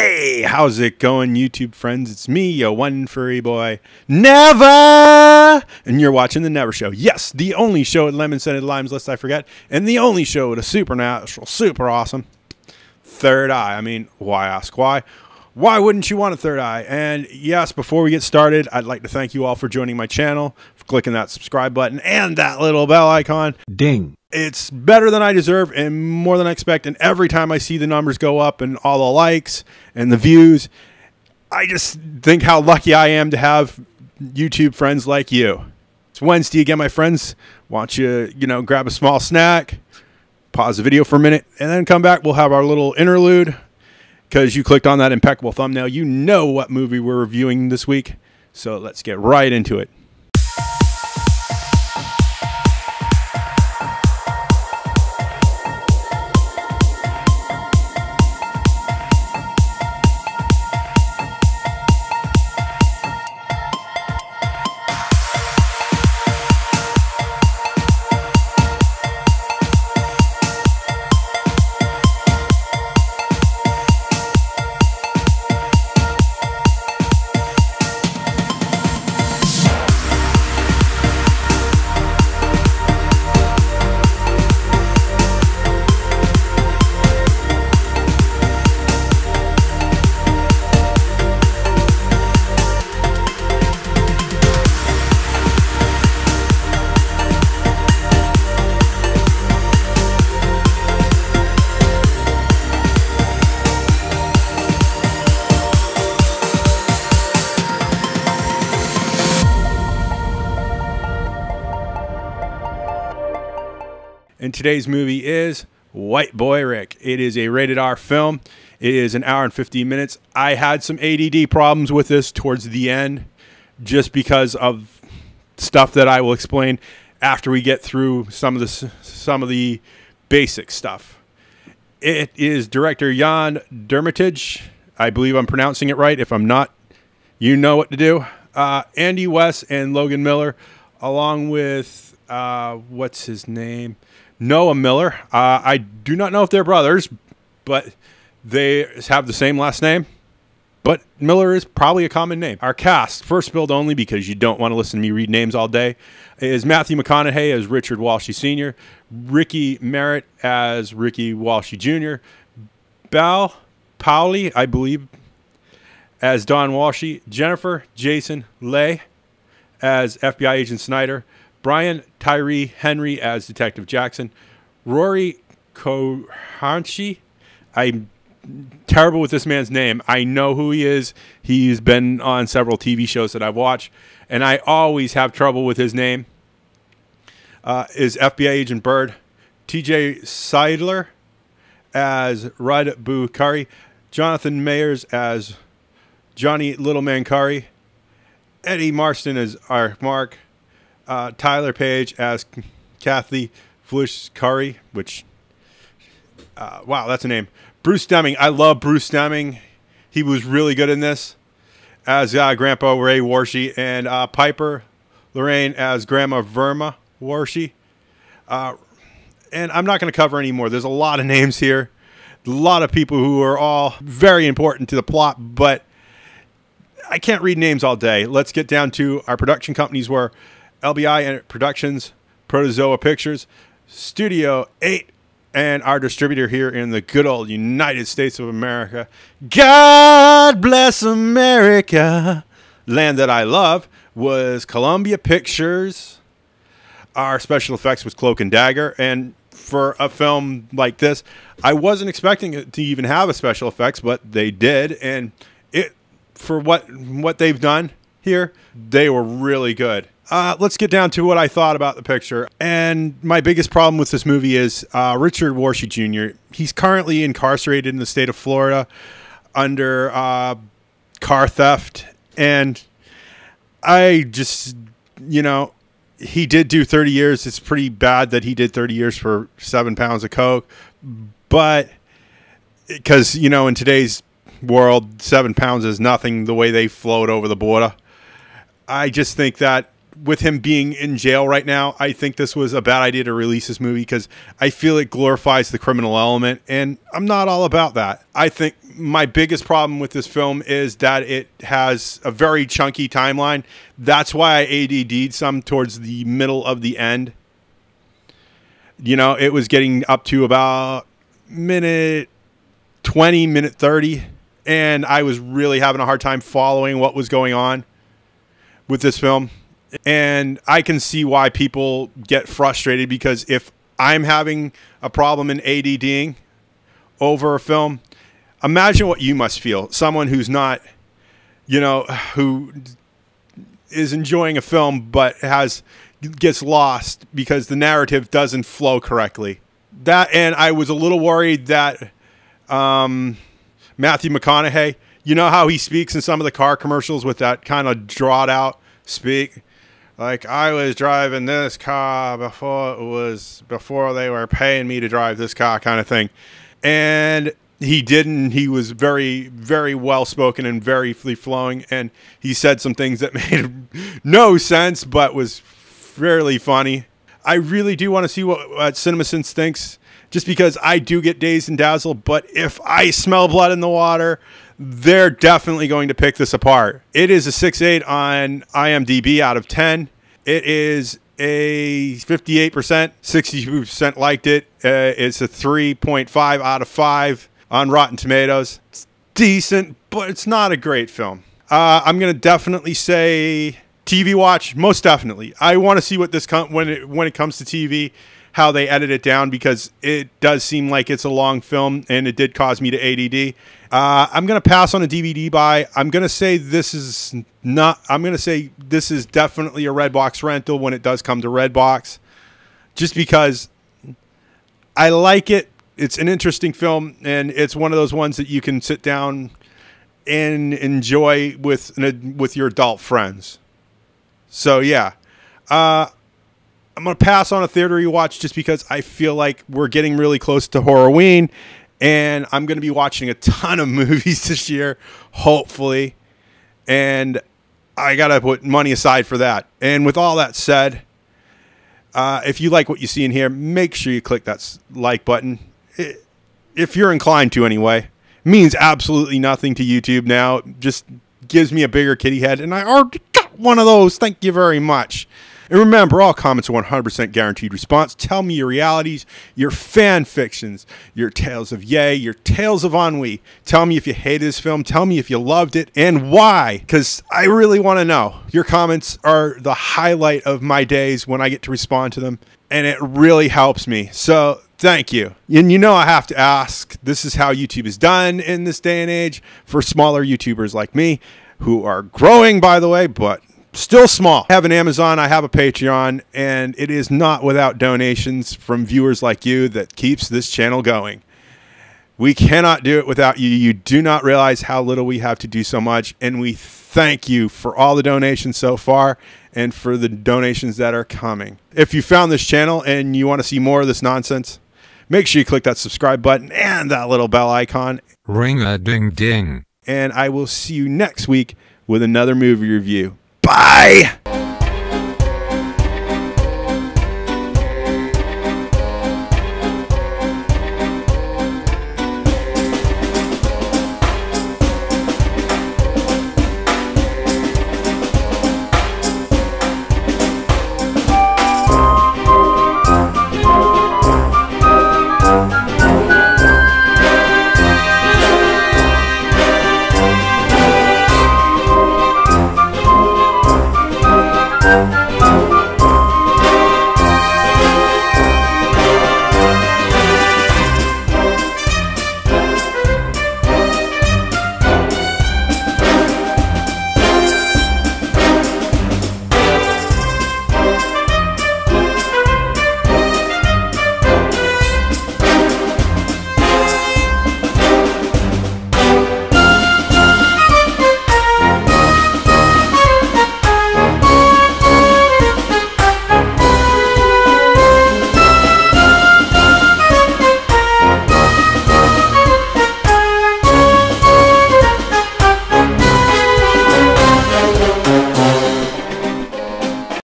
Hey, how's it going, YouTube friends? It's me, your one furry boy, Never! And you're watching The Never Show. Yes, the only show at lemon-scented limes, lest I forget, and the only show with a supernatural, super awesome third eye. I mean, why ask why? Why wouldn't you want a third eye? And yes, before we get started, I'd like to thank you all for joining my channel, for clicking that subscribe button and that little bell icon. Ding. It's better than I deserve and more than I expect. And every time I see the numbers go up and all the likes and the views, I just think how lucky I am to have YouTube friends like you. It's Wednesday again, my friends. Why don't you, grab a small snack, pause the video for a minute, and then come back. We'll have our little interlude. Because you clicked on that impeccable thumbnail, you know what movie we're reviewing this week. So let's get right into it. And today's movie is White Boy Rick. It is a rated R film. It is an hour and 15 minutes. I had some ADD problems with this towards the end just because of stuff that I will explain after we get through some of the basic stuff. It is director Yann Demange. I believe I'm pronouncing it right. If I'm not, you know what to do. Andy Weiss and Logan Miller, along with, what's his name? Noah Miller. I do not know if they're brothers, but they have the same last name. But Miller is probably a common name. Our cast, first billed only because you don't want to listen to me read names all day, is Matthew McConaughey as Richard Wershe Sr., Richie Merritt as Richie Wershe Jr., Bel Powley, I believe, as Don Walshy, Jennifer Jason Leigh as FBI Agent Snyder, Brian Tyree Henry as Detective Jackson, Rory Kohanshi. I'm terrible with this man's name. I know who he is. He's been on several TV shows that I've watched, and I always have trouble with his name. Is FBI Agent Bird, TJ Seidler as Rud Boo Curry, Jonathan Mayers as Johnny Littleman Curry, Eddie Marston as our Mark, Tyler Page as Kathy Flush Curry, which, wow, that's a name. Bruce Deming. I love Bruce Deming. He was really good in this as Grandpa Ray Wershe, and Piper Lorraine as Grandma Verma Wershe. And I'm not going to cover any more. There's a lot of names here. A lot of people who are all very important to the plot, but I can't read names all day. Let's get down to our production companies were LBI Productions, Protozoa Pictures, Studio 8, and our distributor here in the good old United States of America. God bless America, land that I love, was Columbia Pictures. Our special effects was Cloak and Dagger, and for a film like this, I wasn't expecting it to even have a special effects, but they did, and for what they've done here, they were really good. Let's get down to what I thought about the picture. And my biggest problem with this movie is Richard Wershe Jr. He's currently incarcerated in the state of Florida under car theft. And I just, he did do 30 years. It's pretty bad that he did 30 years for 7 pounds of coke. But because, in today's world, 7 pounds is nothing the way they float over the border. I just think that with him being in jail right now, I think this was a bad idea to release this movie because I feel it glorifies the criminal element, and I'm not all about that. I think my biggest problem with this film is that it has a very chunky timeline. That's why I ADD'd some towards the middle of the end. You know, it was getting up to about minute 20, minute 30, and I was really having a hard time following what was going on with this film. And I can see why people get frustrated, because if I'm having a problem in ADDing over a film, imagine what you must feel. Someone who's not, you know, who is enjoying a film but gets lost because the narrative doesn't flow correctly. And I was a little worried that Matthew McConaughey, you know how he speaks in some of the car commercials with that kind of drawn out speak? Like, I was driving this car before they were paying me to drive this car, kind of thing. And he didn't. He was very, very well spoken and very free flowing, and he said some things that made no sense but was fairly funny. I really do want to see what CinemaSins thinks, just because I do get dazed and dazzled. But if I smell blood in the water, they're definitely going to pick this apart. It is a 6.8 on IMDb out of 10. It is a 58%, 62% liked it. It's a 3.5 out of 5 on Rotten Tomatoes. It's decent, but it's not a great film. I'm going to definitely say TV watch, most definitely. I want to see what this when it comes to TV, how they edit it down, because it does seem like it's a long film, and it did cause me to ADD. I'm going to pass on a DVD buy. I'm going to say this is definitely a Redbox rental when it does come to Redbox, just because I like it. It's an interesting film, and it's one of those ones that you can sit down and enjoy with your adult friends. So yeah, I'm going to pass on a theater rewatch just because I feel like we're getting really close to Horrorween, and I'm going to be watching a ton of movies this year, hopefully, and I got to put money aside for that. And with all that said, if you like what you see in here, make sure you click that like button. If you're inclined to anyway. It means absolutely nothing to YouTube now. It just gives me a bigger kitty head, and I already got one of those. Thank you very much. And remember, all comments are 100% guaranteed response. Tell me your realities, your fan fictions, your tales of yay, your tales of ennui. Tell me if you hated this film. Tell me if you loved it and why, because I really want to know. Your comments are the highlight of my days when I get to respond to them, and it really helps me. So thank you. And you know I have to ask, this is how YouTube is done in this day and age for smaller YouTubers like me, who are growing, by the way, but still small. I have an Amazon, I have a Patreon, and it is not without donations from viewers like you that keeps this channel going. We cannot do it without you. You do not realize how little we have to do so much, and we thank you for all the donations so far and for the donations that are coming. If you found this channel and you want to see more of this nonsense, make sure you click that subscribe button and that little bell icon. Ring-a-ding-ding. And I will see you next week with another movie review. Bye!